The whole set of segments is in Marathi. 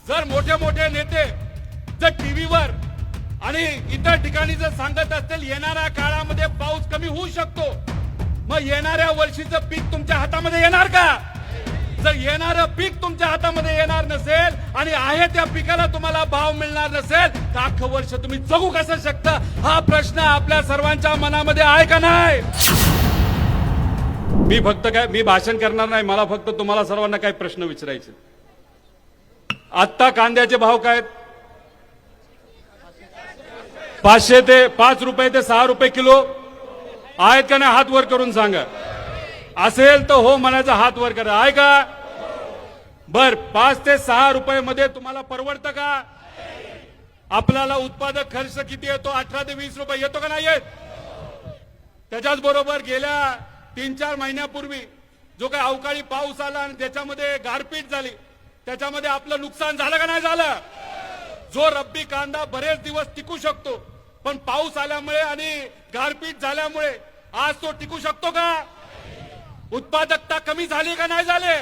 जर मोठे मोठे नेते जर टीव्हीवर आणि इतर ठिकाणी जर सांगत असतील येणाऱ्या काळामध्ये पाऊस कमी होऊ शकतो, मग येणाऱ्या वर्षीचं पीक तुमच्या हातामध्ये येणार का? जर येणारं पीक तुमच्या हातामध्ये येणार नसेल आणि आहे त्या पिकाला तुम्हाला भाव मिळणार नसेल तर अख्खं वर्ष तुम्ही जगू कसं शकता, हा प्रश्न आपल्या सर्वांच्या मनामध्ये आहे का नाही? मी भाषण करणार नाही, मला फक्त तुम्हाला सर्वांना काही प्रश्न विचारायचे. आत्ता कांद्याचे भाव काय आहेत? 5 रुपये ते 6 रुपये किलो आहेत का नाही? हात वर करून सांगा. असेल तर हो म्हणायचा, हात वर करा. आहे का? बर, 5 ते 6 रुपये मध्ये तुम्हाला परवडतं का? आपल्याला उत्पादक खर्च किती येतो? 18 ते 20 रुपये येतो का नाही येत? त्याच्याच बरोबर गेल्या 3-4 महिन्यापूर्वी जो काही अवकाळी पाऊस आला आणि त्याच्यामध्ये गारपीट झाली, त्याच्यामध्ये आपलं नुकसान झालं का नाही झालं? जो रब्बी कांदा बरेच दिवस टिकू शकतो, पण पाऊस आल्यामुळे आणि गारपीट झाल्यामुळे आज तो टिकू शकतो का? उत्पादकता कमी झाली का नाही झाली?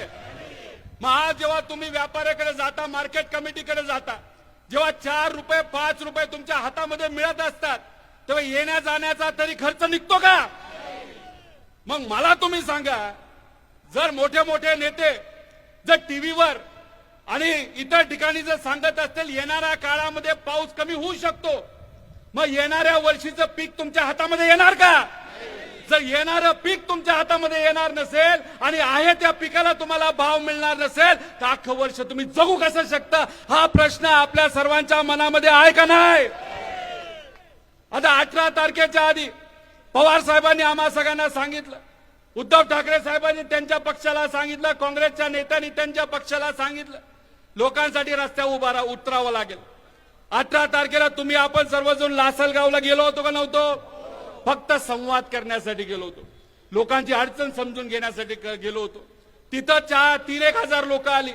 मग आज जेव्हा तुम्ही व्यापाऱ्याकडे जाता, मार्केट कमिटीकडे जाता, जेव्हा 4 रुपये 5 रुपये तुमच्या हातामध्ये मिळत असतात, तेव्हा येण्या जाण्याचा तरी खर्च निघतो का? मग मला तुम्ही सांगा, जर मोठे मोठे नेते जर टीव्हीवर आणि इतर ठिकाणी जर सांगत असतील येणाऱ्या काळामध्ये पाऊस कमी होऊ शकतो, मग येणाऱ्या वर्षीचं पीक तुमच्या हातामध्ये येणार का? जर येणारं पीक तुमच्या हातामध्ये येणार नसेल आणि आहे त्या पिकाला तुम्हाला भाव मिळणार नसेल तर अख्खं वर्ष तुम्ही जगू कसं शकता, हा प्रश्न आपल्या सर्वांच्या मनामध्ये आहे का नाही? आता 18 तारखेच्या आधी पवार साहेबांनी आम्हा सगळ्यांना सांगितलं, उद्धव ठाकरे साहेबांनी त्यांच्या पक्षाला सांगितलं, काँग्रेसच्या नेत्यांनी त्यांच्या पक्षाला सांगितलं, लोकांसाठी रस्त्यावर उतरावं लागेल. 18 तारखेला तुम्ही आपण सर्वजण लासलगावला गेलो होतो का नव्हतो? फक्त संवाद करण्यासाठी गेलो होतो, लोकांची अडचण समजून घेण्यासाठी गेलो होतो. तिथं 3-1 हजार लोक आली.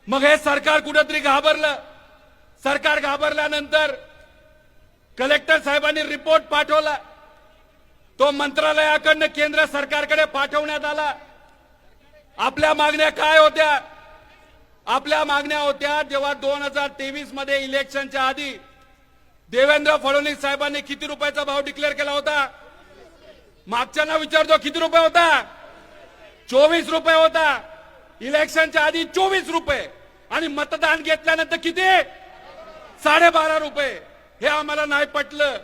मग हे सरकार कुठेतरी घाबरलं. सरकार घाबरल्यानंतर कलेक्टर साहेबांनी रिपोर्ट पाठवला. तो मंत्रालयाकडनं केंद्र सरकारकडे पाठवण्यात आला. आपल्या मागण्या काय होत्या? आपल्या मागण्या होत्या, जेव्हा 2023 मध्ये इलेक्शनच्या आधी देवेंद्र फडणवीस साहेबांनी किती रुपयाचा भाव डिक्लेअर केला होता? मागच्यांना विचारतो, किती रुपये होता? 24 रुपये होता. इलेक्शनच्या आधी 24 रुपये आणि मतदान घेतल्यानंतर किती? 12.5 रुपये. हे आम्हाला नाही पटलं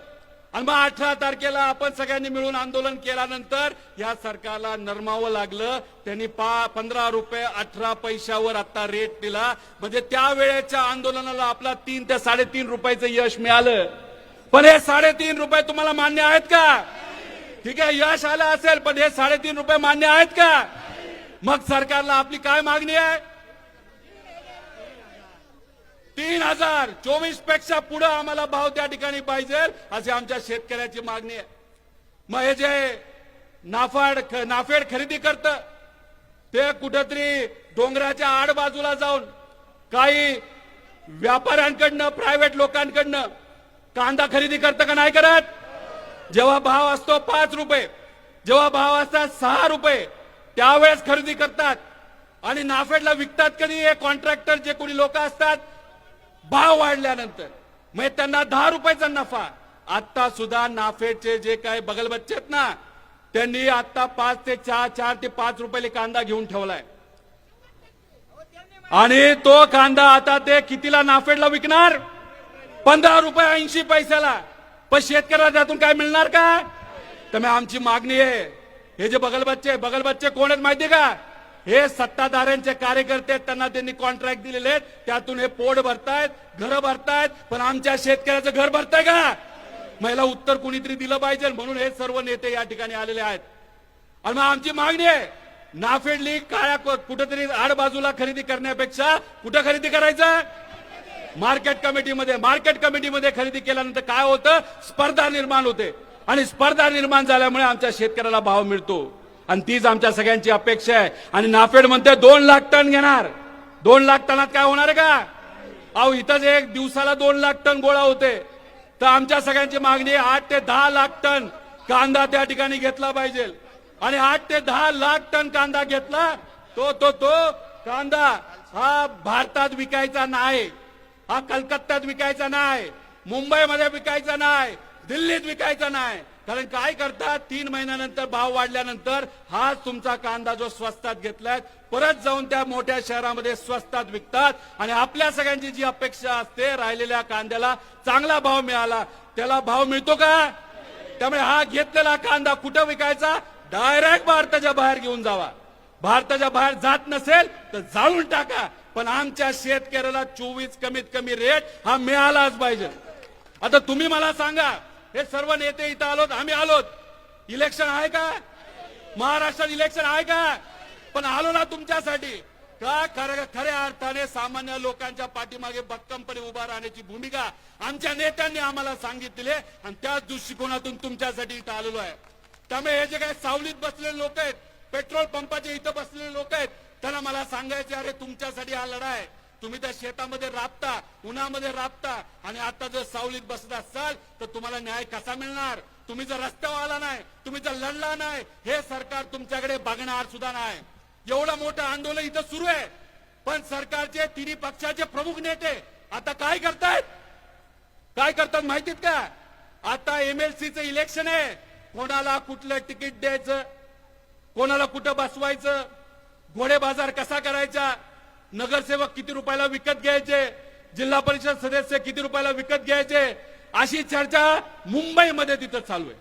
आणि मग 18 तारखेला आपण सगळ्यांनी मिळून आंदोलन केल्यानंतर या सरकारला नरमावं लागलं. त्यांनी 15 रुपये 18 पैशावर आता रेट दिला. म्हणजे त्यावेळेच्या आंदोलनाला आपला 3 ते 3.5 रुपयाचं यश मिळालं. पण हे 3.5 रुपये तुम्हाला मान्य आहेत का? ठीक आहे, यश आलं असेल, पण हे 3.5 रुपये मान्य आहेत का? मग सरकारला आपली काय मागणी आहे? 3024 पेक्षा पुढे आम्हाला भाव त्या ठिकाणी पाहिजे, अशी आमच्या शेतकऱ्याची मागणी आहे. मग हे जे नाफेड खरेदी करतं ते कुठेतरी डोंगराच्या आड बाजूला जाऊन काही व्यापाऱ्यांकडनं, प्रायव्हेट लोकांकडनं कांदा खरेदी करतं का नाही करत? जेव्हा भाव असतो 5 रुपये, जेव्हा भाव असतात 6 रुपये, त्यावेळेस खरेदी करतात आणि नाफेडला विकतात. कधी हे कॉन्ट्रॅक्टर जे कोणी लोक असतात, भाव वाढल्यानंतर मग त्यांना 10 रुपयाचा नफा. आता सुद्धा नाफेडचे जे काही बगलबच्चे आहेत ना, त्यांनी आता 4 ते 5 रुपये कांदा घेऊन ठेवलाय आणि तो कांदा आता ते कितीला नाफेडला विकणार? 15 रुपये 80 पैशाला. पण शेतकऱ्याला त्यातून काय मिळणार का? तर आमची मागणी आहे, हे जे बगलबच्चे कोण आहेत माहितीये का? हे सत्ताधाऱ्यांचे कार्यकर्ते, त्यांना त्यांनी कॉन्ट्रॅक्ट दिलेले आहेत, त्यातून हे पोट भरतायत, घर भरतायत. पण आमच्या शेतकऱ्याचं घर भरताय का? मला उत्तर कुणीतरी दिलं पाहिजे, म्हणून हे सर्व नेते या ठिकाणी आलेले आहेत. आणि मग आमची मागणी आहे, नाफेडली काळ्या कुठेतरी आड बाजूला खरेदी करण्यापेक्षा कुठं खरेदी करायचं? मार्केट कमिटीमध्ये खरेदी केल्यानंतर काय होतं? स्पर्धा निर्माण होते आणि स्पर्धा निर्माण झाल्यामुळे आमच्या शेतकऱ्याला भाव मिळतो आणि तीच आमच्या सगळ्यांची अपेक्षा आहे. आणि नाफेड म्हणते 2 लाख टन घेणार. 2 लाख टनात काय होणार आहे का? अहो, इथंच एक दिवसाला 2 लाख टन गोळा होते. तर आमच्या सगळ्यांची मागणी 8 ते 10 लाख टन कांदा त्या ठिकाणी घेतला पाहिजे. आणि 8 ते 10 लाख टन कांदा घेतला तो कांदा हा भारतात विकायचा नाही, हा कलकत्त्यात विकायचा नाही, मुंबईमध्ये विकायचा नाही, दिल्लीत विकायचा नाही. कारण काय करतात, 3 महिन्यानंतर भाव वाढल्यानंतर हा तुमचा कांदा जो स्वस्तात घेतलाय परत जाऊन त्या मोठ्या शहरामध्ये स्वस्तात विकतात. आणि आपल्या सगळ्यांची जी अपेक्षा असते राहिलेल्या कांद्याला चांगला भाव मिळाला, त्याला भाव मिळतो का? त्यामुळे हा घेतलेला कांदा कुठं विकायचा? डायरेक्ट भारताच्या बाहेर घेऊन जावा. भारताच्या बाहेर जात नसेल तर जाळून टाका, पण आमच्या शेतकऱ्याला 24 कमीत कमी रेट हा मिळालाच पाहिजे. आता तुम्ही मला सांगा, हे सर्व नेते इथं आलोत, आम्ही आलोत, इलेक्शन आहे का? महाराष्ट्रात इलेक्शन आहे का? पण आलो ना तुमच्यासाठी का? खऱ्या अर्थाने सामान्य लोकांच्या पाठीमागे भक्कमपणे उभा राहण्याची भूमिका आमच्या नेत्यांनी आम्हाला सांगितली आहे आणि त्याच दृष्टिकोनातून तुमच्यासाठी इथं आलेलो आहे. त्यामुळे हे जे काही सावलीत बसलेले लोक आहेत, पेट्रोल पंपाच्या इथं बसलेले लोक आहेत, त्यांना मला सांगायचे, अरे तुमच्यासाठी हा लढा आहे. तुम्ही त्या शेतामध्ये राबता, उन्हामध्ये राबता आणि आता जर सावलीत बसत असाल तर तुम्हाला न्याय कसा मिळणार? तुम्ही जर रस्त्यावर आला नाही, तुम्ही जर लढला नाही, हे सरकार तुमच्याकडे बघणार सुद्धा नाही. एवढं मोठं आंदोलन इथं सुरू आहे, पण सरकारचे तिन्ही पक्षाचे प्रमुख नेते आता काय करतायत? काय करतात माहितीत का? आता MLCचं इलेक्शन आहे, कोणाला कुठलं तिकीट द्यायचं, कोणाला कुठं बसवायचं, घोडे बाजार कसा करायचा, नगरसेवक किती रुपयाला विकत घ्यायचे, जिल्हा परिषद सदस्य किती रुपयाला विकत घ्यायचे, अशी चर्चा मुंबईमध्ये तिथं चालू आहे.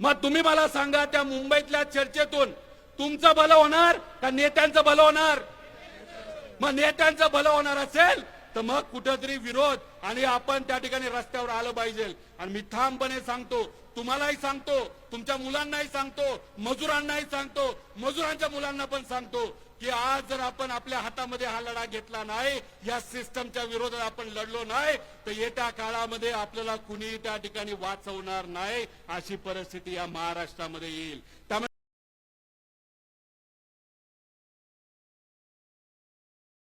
मग तुम्ही मला सांगा, त्या मुंबईतल्या चर्चेतून तुमचं भलं होणार का नेत्यांचं भलं होणार? मग नेत्यांचं भलं होणार असेल तर मग कुठेतरी विरोध आणि आपण त्या ठिकाणी रस्त्यावर आलं पाहिजे. आणि मी ठामपणे सांगतो, तुम्हालाही सांगतो, तुमच्या मुलांनाही सांगतो, मजुरांनाही सांगतो, मजुरांच्या मुलांना पण सांगतो की आज जर आपण आपल्या हातामध्ये हा लढा घेतला नाही, या सिस्टमच्या विरोधात आपण लढलो नाही, तर येत्या काळामध्ये आपल्याला कुणी त्या ठिकाणी वाचवणार नाही, अशी परिस्थिती या महाराष्ट्रामध्ये येईल. त्यामुळे